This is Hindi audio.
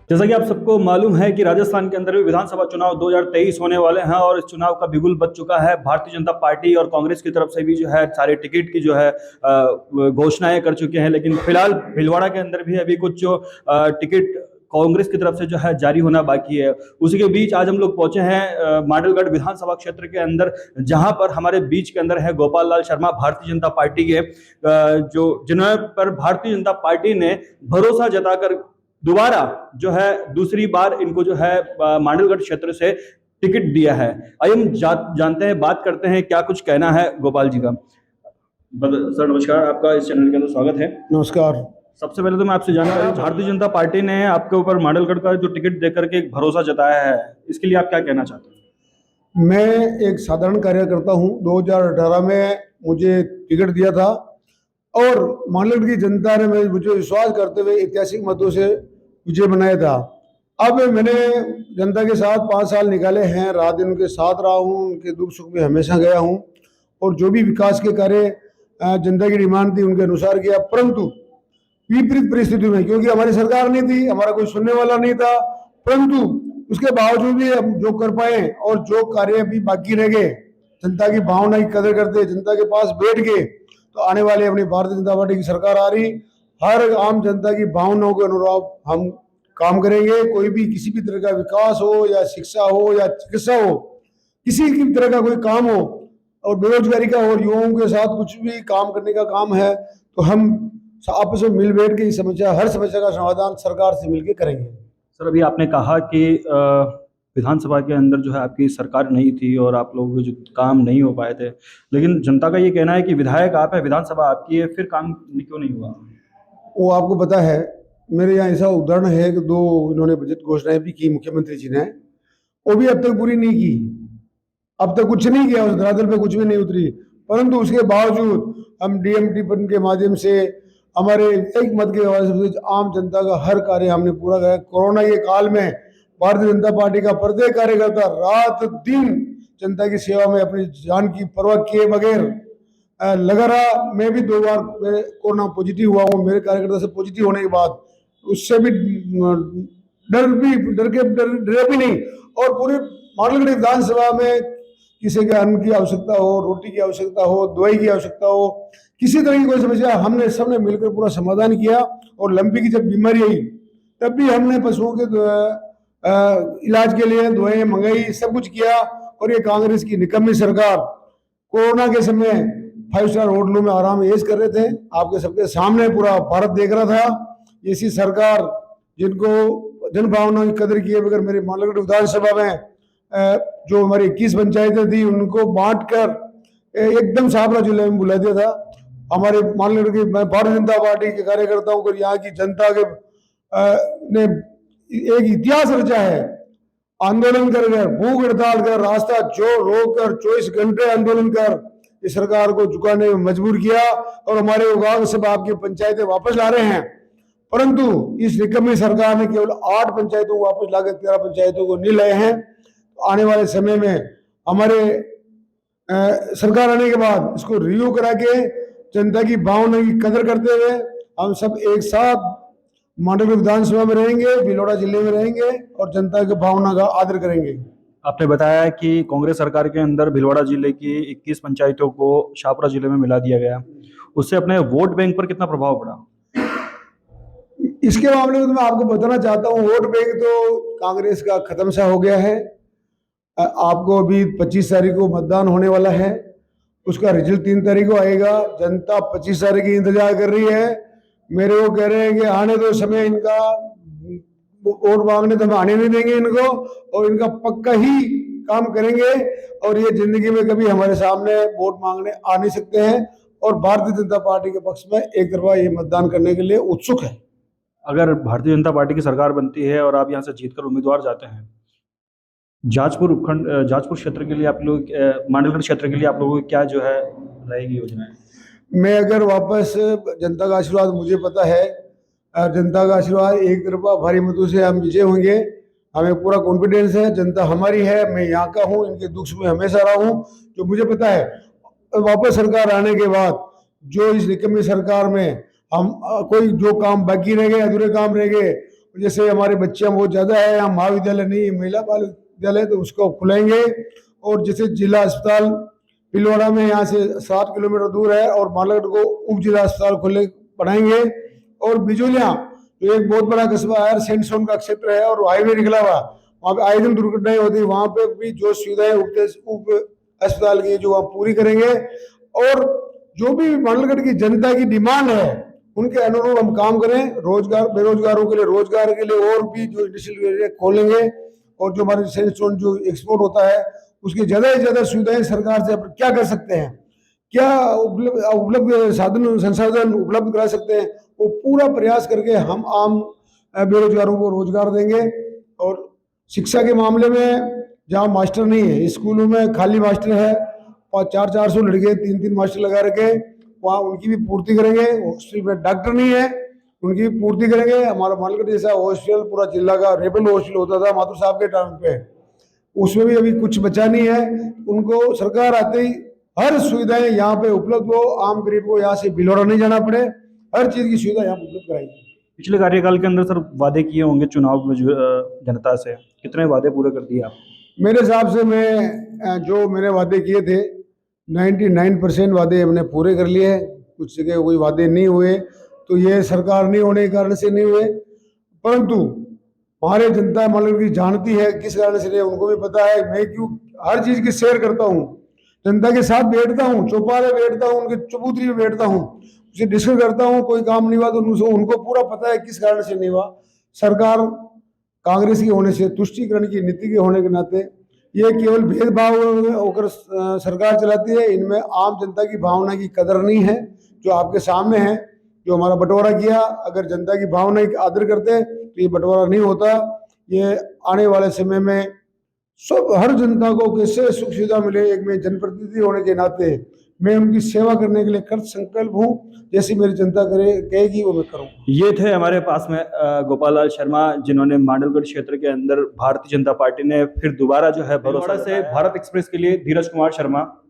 जैसा कि आप सबको मालूम है कि राजस्थान के अंदर भी विधानसभा चुनाव 2023 होने वाले हैं और इस चुनाव का बिगुल बज चुका है। भारतीय जनता पार्टी और कांग्रेस की तरफ से भी जो है सारे टिकट की जो है घोषणाएं कर चुके हैं, लेकिन फिलहाल भीलवाड़ा के अंदर भी अभी कुछ जो टिकट कांग्रेस की तरफ से जो है जारी होना बाकी है। उसी के बीच आज हम लोग पहुंचे हैं मांडलगढ़ विधानसभा क्षेत्र के अंदर, जहां पर हमारे बीच के अंदर है गोपाल लाल शर्मा, भारतीय जनता पार्टी के जो जिन्होंने पर भारतीय जनता पार्टी ने भरोसा जताकर दोबारा जो है दूसरी बार इनको जो है मांडलगढ़ क्षेत्र से टिकट दिया है। आइए हम जानते हैं, बात करते हैं क्या कुछ कहना है गोपाल जी का। सर नमस्कार, आपका इस चैनल के अंदर स्वागत है। नमस्कार। सबसे पहले तो मैं आपसे जानना चाहूँ, भारतीय जनता पार्टी ने आपके ऊपर मांडलगढ़ का जो टिकट देकर के एक भरोसा जताया है, इसके लिए आप क्या कहना चाहते हैं? मैं एक साधारण कार्यकर्ता हूं। 2018 में मुझे टिकट दिया था और मांडलगढ़ की जनता ने मुझे विश्वास करते हुए ऐतिहासिक मतों से विजय बनाया था। अब मैंने जनता के साथ 5 साल निकाले हैं, रात दिन उनके साथ रहा हूं, उनके दुख सुख में हमेशा गया हूं और जो भी विकास के कार्य जनता की डिमांड थी उनके अनुसार किया। परंतु विपरीत परिस्थिति में, क्योंकि हमारी सरकार नहीं थी, हमारा कोई सुनने वाला नहीं था, परंतु उसके बावजूद भी हम जो कर पाए और जो कार्य भी बाकी रह गए, जनता की भावना की कदर करते जनता के पास बैठ गए, तो आने वाली अपनी भारतीय जनता पार्टी की सरकार आ रही, हर आम जनता की भावनाओं के अनुरूप हम काम करेंगे। कोई भी किसी भी तरह का विकास हो या शिक्षा हो या चिकित्सा हो, किसी भी तरह का कोई काम हो और बेरोजगारी का और युवाओं के साथ कुछ भी काम करने का काम है, तो हम आपस में मिल बैठ के हर समस्या का समाधान सरकार से मिलकर करेंगे। सर अभी आपने कहा कि विधानसभा के अंदर जो है आपकी सरकार नहीं थी और आप लोग जो काम नहीं हो पाए थे, लेकिन जनता का ये कहना है कि विधायक आप है, विधानसभा आपकी है, फिर काम क्यों नहीं हुआ? वो आपको पता है, मेरे यहाँ ऐसा उदाहरण है कि 2 इन्होंने बजट घोषणाएं भी की मुख्यमंत्री जी ने, वो भी अब तक पूरी नहीं की। अब तक कुछ नहीं किया, उस धरातल पे कुछ भी नहीं उतरी। परंतु उसके बावजूद हम डीएमटी फंड के माध्यम से हमारे एक मत के वजह से आम जनता का हर कार्य हमने पूरा किया। कोरोना के काल में भारतीय जनता पार्टी का प्रत्येक कार्यकर्ता रात दिन जनता की सेवा में अपनी जान की परवाह किए बगैर लगा रहा। मैं भी 2 बार कोरोना पॉजिटिव हुआ हूँ। मेरे कार्यकर्ता से पॉजिटिव होने के बाद उससे भी डरे भी नहीं। और पूरे मांडलगढ़ विधानसभा में किसी के अन्न की आवश्यकता हो, रोटी की आवश्यकता हो, दवाई की आवश्यकता हो, किसी तरह की कोई समस्या, हमने सबने मिलकर पूरा समाधान किया। और लंपी की जब बीमारी आई तब भी हमने पशुओं के इलाज के लिए दवाएं मंगाई, सब कुछ किया। और ये कांग्रेस की निकम्मी सरकार कोरोना के समय 5 स्टार होटलों में आराम ऐश कर रहे थे, आपके सबके सामने पूरा भारत देख रहा था। ऐसी सरकार जिनको जन भावना की कदर किए बगैर मेरे मांडलगढ़ विधानसभा में जो हमारी 21 पंचायतें थी उनको बांटकर एकदम साबरा जिले में बुला दिया था। हमारे मांडलगढ़ की भारतीय जनता पार्टी के कार्यकर्ताओं को, यहाँ की जनता के ने एक इतिहास रचा है। आंदोलन कर, भूख हड़ताल कर, रास्ता जो रोक कर 24 घंटे आंदोलन कर इस सरकार को झुकाने में मजबूर किया और हमारे विभाग सब आपकी पंचायतें वापस ला रहे हैं। परंतु इस निकम्मी सरकार ने केवल 8 पंचायतों को वापस लाकर 13 पंचायतों को नहीं लाए हैं। आने वाले समय में हमारे सरकार आने के बाद इसको रिव्यू करा के जनता की भावना की कदर करते हुए हम सब एक साथ मांडलगढ़ विधानसभा में रहेंगे, भीलवाड़ा जिले में रहेंगे और जनता की भावना का आदर करेंगे। आपने बताया कि कांग्रेस सरकार के अंदर भीलवाड़ा जिले की 21 पंचायतों को शाहपुरा जिले में मिला दिया गया, उससे अपने वोट बैंक पर कितना प्रभाव पड़ा? इसके मामले में तो मैं आपको बताना चाहता हूँ, वोट बैंक तो कांग्रेस का खत्म सा हो गया है। आपको अभी 25 तारीख को मतदान होने वाला है, उसका रिजल्ट 3 तारीख को आएगा। जनता 25 तारीख की इंतजार कर रही है। मेरे को कह रहे हैं कि आने दो समय, इनका वोट मांगने तो हम आने नहीं देंगे इनको, और इनका पक्का ही काम करेंगे और ये जिंदगी में कभी हमारे सामने वोट मांगने आ नहीं सकते हैं। और भारतीय जनता पार्टी के पक्ष में एक तरफा ये मतदान करने के लिए उत्सुक है। अगर भारतीय जनता पार्टी की सरकार बनती है और आप यहाँ से जीतकर उम्मीदवार जाते हैं, जाजपुर उपखंड, जाजपुर क्षेत्र के लिए आप लोग, मांडलगढ़ क्षेत्र के लिए आप लोगों की क्या जो है रहेगी योजनाएं? मैं अगर वापस, जनता का आशीर्वाद मुझे पता है, जनता का आशीर्वाद एक तरफा भारी मतों से हम विजय होंगे। हमें पूरा कॉन्फिडेंस है, जनता हमारी है, मैं यहाँ का हूँ, इनके दुख में हमेशा रहा हूँ, जो मुझे पता है। वापस सरकार आने के बाद जो इस निकम्मी सरकार में हम कोई जो काम बाकी रह गए, अधूरे काम रह गए, जैसे हमारे बच्चियां बहुत ज़्यादा है, यहाँ महाविद्यालय नहीं है, महिला बाल विद्यालय, तो उसको खुलेंगे। और जैसे जिला अस्पताल पिलवाड़ा में यहाँ से 7 किलोमीटर दूर है, और मालागढ़ को उप जिला अस्पताल खोले बनाएंगे। और बिजोलिया जो एक बहुत बड़ा कस्बा है, सेंटसोन का क्षेत्र है और हाईवे निकला हुआ, वहाँ पे आए दिन दुर्घटनाएं होती है, वहाँ पे भी जो सुविधाएं उप अस्पताल की जो वहाँ पूरी करेंगे। और जो भी मालागढ़ की जनता की डिमांड है उनके अनुरूप हम काम करें। रोजगार, बेरोजगारों के लिए रोजगार के लिए और भी जो इंडस्ट्रियल एरिया खोलेंगे, और जो हमारे सेंटसोन जो एक्सपोर्ट होता है उसकी ज़्यादा से ज़्यादा सुविधाएं सरकार से क्या कर सकते हैं, क्या उपलब्ध साधन संसाधन उपलब्ध करा सकते हैं, वो पूरा प्रयास करके हम आम बेरोजगारों को रोजगार देंगे। और शिक्षा के मामले में जहाँ मास्टर नहीं है, स्कूलों में खाली मास्टर है, 400 लड़के 3 मास्टर लगा रखे, वहाँ उनकी भी पूर्ति करेंगे। हॉस्टल में डॉक्टर नहीं है, उनकी भी पूर्ति करेंगे। हमारा मालगढ़ जैसा हॉस्टल पूरा जिला का रेबल हॉस्टल होता था माथुर साहब के टाइम पे, उसमें भी अभी कुछ बचा नहीं है। उनको सरकार आते ही हर सुविधाएं यहाँ पे उपलब्ध हो, आम गरीब को यहाँ से भिलौरा नहीं जाना पड़े, हर चीज की सुविधा यहाँ उपलब्ध कराएगी। पिछले कार्यकाल के अंदर सर वादे किए होंगे चुनाव में जो जनता से, कितने वादे पूरे कर दिए आप? मेरे हिसाब से मैं जो मैंने वादे किए थे 99% वादे हमने पूरे कर लिए। कुछ जगह कोई वादे नहीं हुए, तो ये सरकार नहीं होने के कारण से नहीं हुए, परंतु हमारे जनता मालूम की जानती है किस कारण से नहीं, उनको भी पता है। मैं क्यों हर चीज की शेयर करता हूँ, जनता के साथ बैठता हूँ, चौपाले बैठता हूँ, उनके चबूतरी में बैठता हूँ, उसे डिस्कस करता हूँ। कोई काम नहीं हुआ तो उनको पूरा पता है किस कारण से नहीं हुआ। सरकार कांग्रेस की होने से, तुष्टीकरण की नीति के होने के नाते ये केवल भेदभाव होकर सरकार चलाती है। इनमें आम जनता की भावना की कदर नहीं है। जो आपके सामने है, जो हमारा बंटवारा किया, अगर जनता की भावना की आदर करते तो ये बंटवारा नहीं होता। ये आने वाले समय में सब हर जनता को कैसे सुख सुविधा मिले, एक मैं जनप्रतिनिधि होने के नाते मैं उनकी सेवा करने के लिए कृत संकल्प हूँ। जैसी मेरी जनता कहेगी वो मैं करूँ। ये थे हमारे पास में गोपाल लाल शर्मा, जिन्होंने मांडलगढ़ क्षेत्र के अंदर भारतीय जनता पार्टी ने फिर दोबारा जो है भरोसा से। भारत एक्सप्रेस के लिए धीरज कुमार शर्मा।